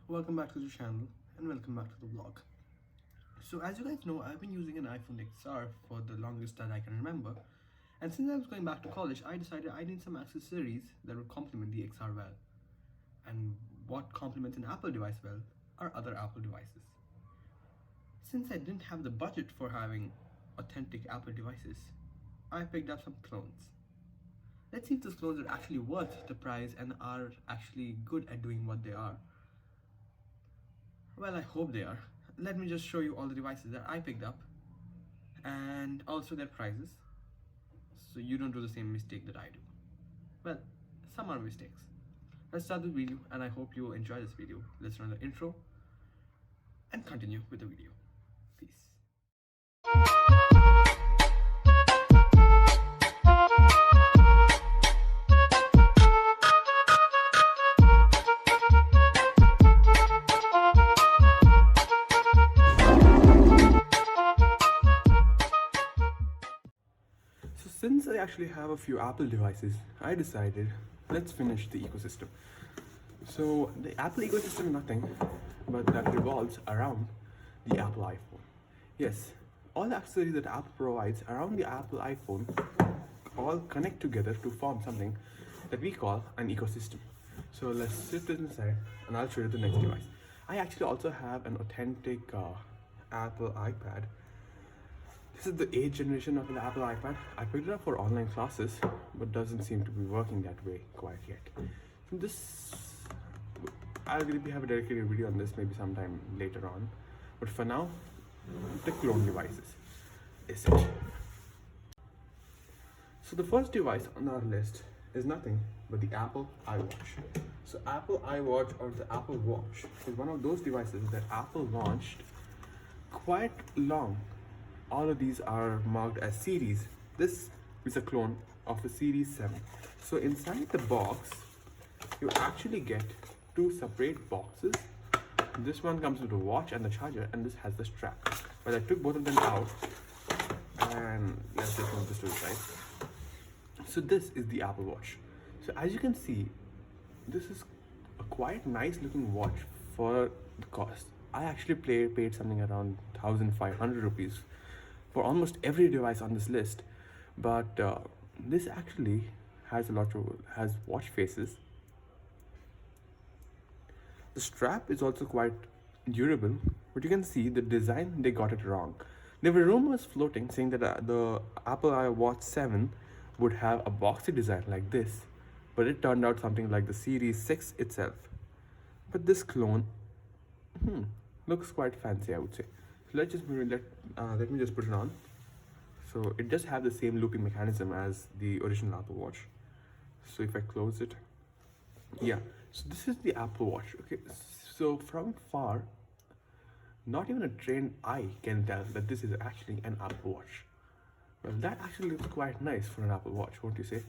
Welcome back to the channel and welcome back to the vlog. So as you guys know, I've been using an iPhone XR for the longest that I can remember, and since I was going back to college, I decided I need some accessories that would complement the XR well. And what complements an Apple device well are other Apple devices. Since I didn't have the budget for having authentic Apple devices, I picked up some clones. Let's see if those clones are actually worth the price and are actually good at doing what they are. Well, I hope they are. Let me just show you all the devices that I picked up and also their prices, so you don't do the same mistake that I do. Well, some are mistakes. Let's start the video and I hope you enjoy this video. Let's run the intro and continue with the video. Peace. So since I actually have a few Apple devices, I decided let's finish the ecosystem. So the Apple ecosystem is nothing but that revolves around the Apple iPhone. Yes, all the accessories that Apple provides around the Apple iPhone all connect together to form something that we call an ecosystem. So let's sit this inside and I'll show you the next device. I actually also have an authentic Apple iPad. This is the 8th generation of the Apple iPad. I picked it up for online classes, but doesn't seem to be working that way quite yet. So this, I'll maybe have a dedicated video on this maybe sometime later on. But for now, the clone devices is it. So the first device on our list is nothing but the Apple iWatch. So Apple iWatch or the Apple Watch is one of those devices that Apple launched quite long. All of these are marked as series. This is a clone of a series 7. So inside the box, you actually get two separate boxes. This one comes with a watch and the charger, and this has the strap. But I took both of them out, and let's just move this to the side. So this is the Apple Watch. So as you can see, this is a quite nice looking watch for the cost. I actually paid something around 1,500 rupees for almost every device on this list, but this actually has has watch faces. The strap is also quite durable, but you can see the design, they got it wrong. There were rumors floating saying that the Apple iWatch 7 would have a boxy design like this, but it turned out something like the Series 6 itself. But this clone looks quite fancy, I would say. So let me just put it on. So it does have the same looping mechanism as the original Apple Watch. So if I close it, yeah, so this is the Apple Watch. Okay, so from far, not even a trained eye can tell that this is actually an Apple Watch. Well, that actually looks quite nice for an Apple Watch, won't you say?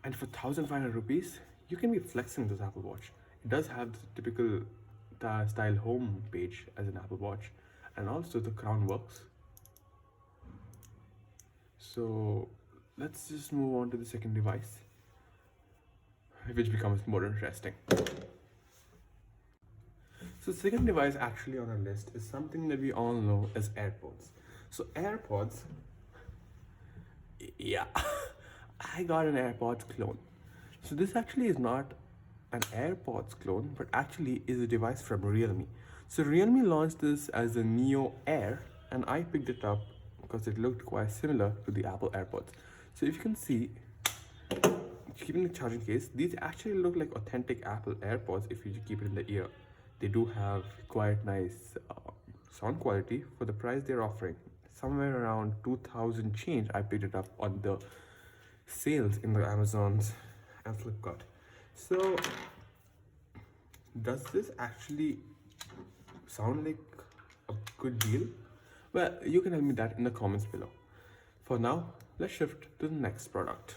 And for 1,500 rupees, you can be flexing this Apple Watch. It does have the typical style home page as an Apple Watch, and also the crown works. So let's just move on to the second device, which becomes more interesting. So the second device actually on our list is something that we all know as AirPods. So AirPods, yeah, I got an AirPods clone. So this actually is not an AirPods clone, but actually is a device from Realme. So Realme launched this as a Neo Air, and I picked it up because it looked quite similar to the Apple AirPods. So if you can see, keeping the charging case, these actually look like authentic Apple AirPods if you keep it in the ear. They do have quite nice sound quality for the price they're offering. Somewhere around 2,000 change, I picked it up on the sales in the Amazons and Flipkart. So does this actually sound like a good deal? Well, you can tell me that in the comments below. For now, let's shift to the next product.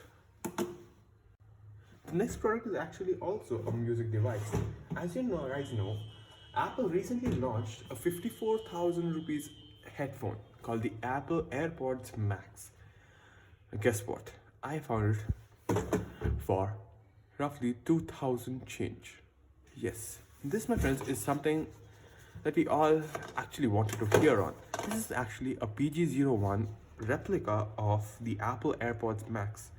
The next product is actually also a music device. As you guys know, Apple recently launched a 54,000 rupees headphone called the Apple AirPods Max. And guess what? I found it for roughly 2,000 change. Yes, This, my friends, is something that we all actually wanted to hear on. This is actually a PG01 replica of the Apple AirPods Max.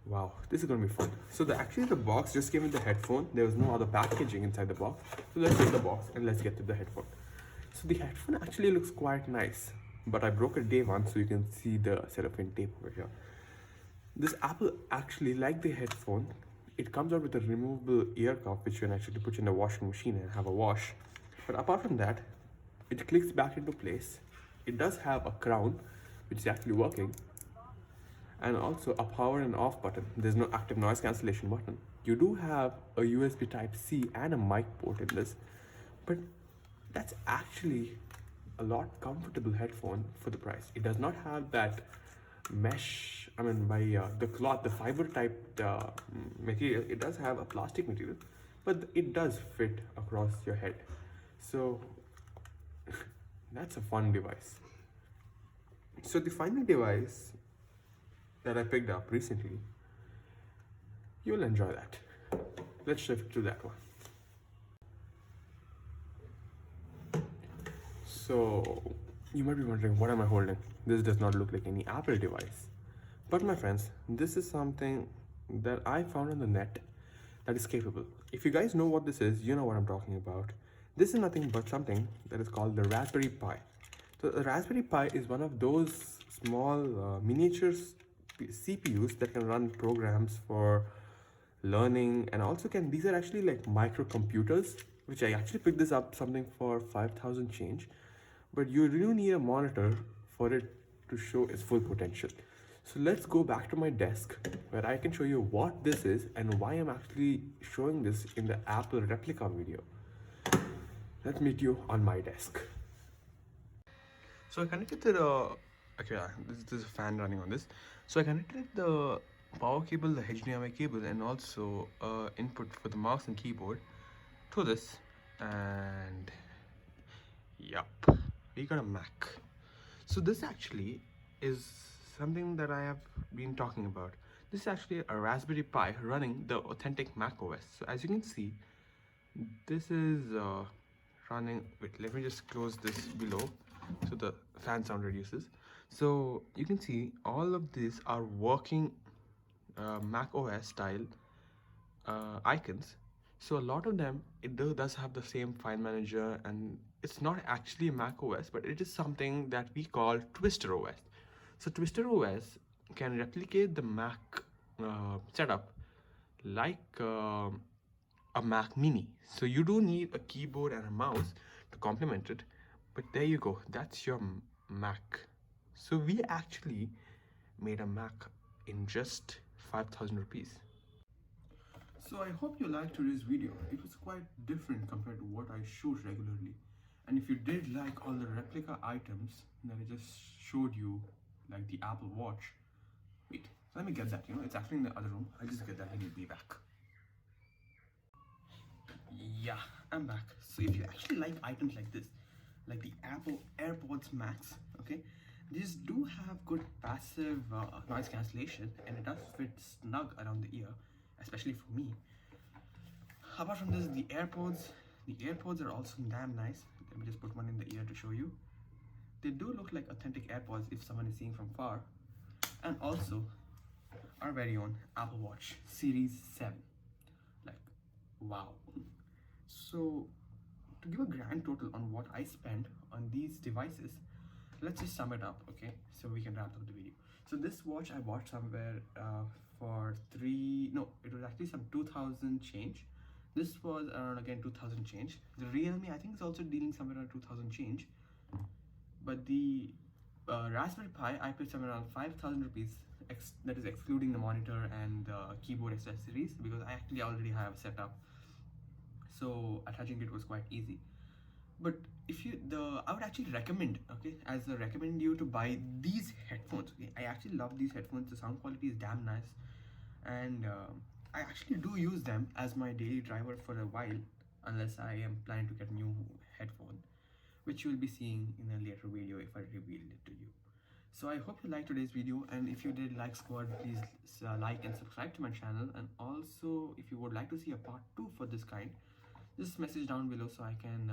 Wow, this is gonna be fun. So actually the box just came with the headphone. There was no other packaging inside the box. So let's take the box and let's get to the headphone. So the headphone actually looks quite nice, but I broke it day one, so you can see the cellophane tape over here. This Apple actually, like the headphone, it comes out with a removable ear cuff which you can actually put in the washing machine and have a wash. But apart from that, it clicks back into place. It does have a crown which is actually working, and also a power and off button. There's no active noise cancellation button. You do have a USB type C and a mic port in this, but that's actually a lot comfortable headphone for the price. It does not have that mesh, I mean by the cloth, the fiber type material. It does have a plastic material, but it does fit across your head. So that's a fun device. So the final device that I picked up recently, you'll enjoy that. Let's shift to that one. So you might be wondering, what am I holding? This does not look like any Apple device. But my friends, this is something that I found on the net that is capable. If you guys know what this is, you know what I'm talking about. This is nothing but something that is called the Raspberry Pi. So the Raspberry Pi is one of those small miniature CPUs that can run programs for learning, and also these are actually like microcomputers, which I actually picked this up something for 5,000 change, but you really need a monitor for it to show its full potential. So let's go back to my desk where I can show you what this is and why I'm actually showing this in the Apple replica video. Let's meet you on my desk. So I connected to the, okay, this is a fan running on this. So I connected the power cable, the HDMI cable, and also input for the mouse and keyboard to this, and yup, we got a Mac. So this actually is something that I have been talking about. This is actually a Raspberry Pi running the authentic Mac OS. So as you can see, this is running, wait, let me just close this below so the fan sound reduces. So you can see all of these are working Mac OS style icons. So a lot of them, it does have the same file manager, and it's not actually Mac OS, but it is something that we call Twister OS. So Twister OS can replicate the Mac setup like a Mac Mini. So you do need a keyboard and a mouse to complement it, but there you go, that's your Mac. So we actually made a Mac in just 5,000 rupees. So I hope you liked today's video. It was quite different compared to what I shoot regularly. And if you did like all the replica items that I just showed you, like the Apple Watch, wait, let me get that, it's actually in the other room. I'll just get that and you'll be back. Yeah, I'm back. So if you actually like items like this, like the Apple AirPods Max, okay, these do have good passive noise cancellation, and it does fit snug around the ear, especially for me. Apart from this, the AirPods are also damn nice. Let me just put one in the ear to show you. They do look like authentic AirPods if someone is seeing from far. And also our very own Apple Watch Series 7. Like, wow. So to give a grand total on what I spend on these devices, let's just sum it up, okay, so we can wrap up the video. So this watch I bought somewhere for it was actually some 2,000 change. This was around, again, 2,000 change. The Realme, I think, is also dealing somewhere around 2,000 change, but the Raspberry Pi, I paid somewhere around 5,000 rupees, that is excluding the monitor and the keyboard accessories, because I actually already have set up, so attaching it was quite easy. But if I would actually recommend, okay, recommend you to buy these headphones. Okay, I actually love these headphones. The sound quality is damn nice, and I actually do use them as my daily driver for a while, unless I am planning to get new headphone, which you will be seeing in a later video if I reveal it to you. So I hope you liked today's video, and if you did like Squad, please like and subscribe to my channel. And also, if you would like to see a part 2 for this kind, just message down below so I can,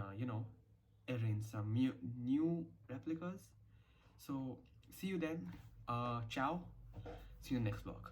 arrange some new replicas. So see you then. Ciao. See you next vlog.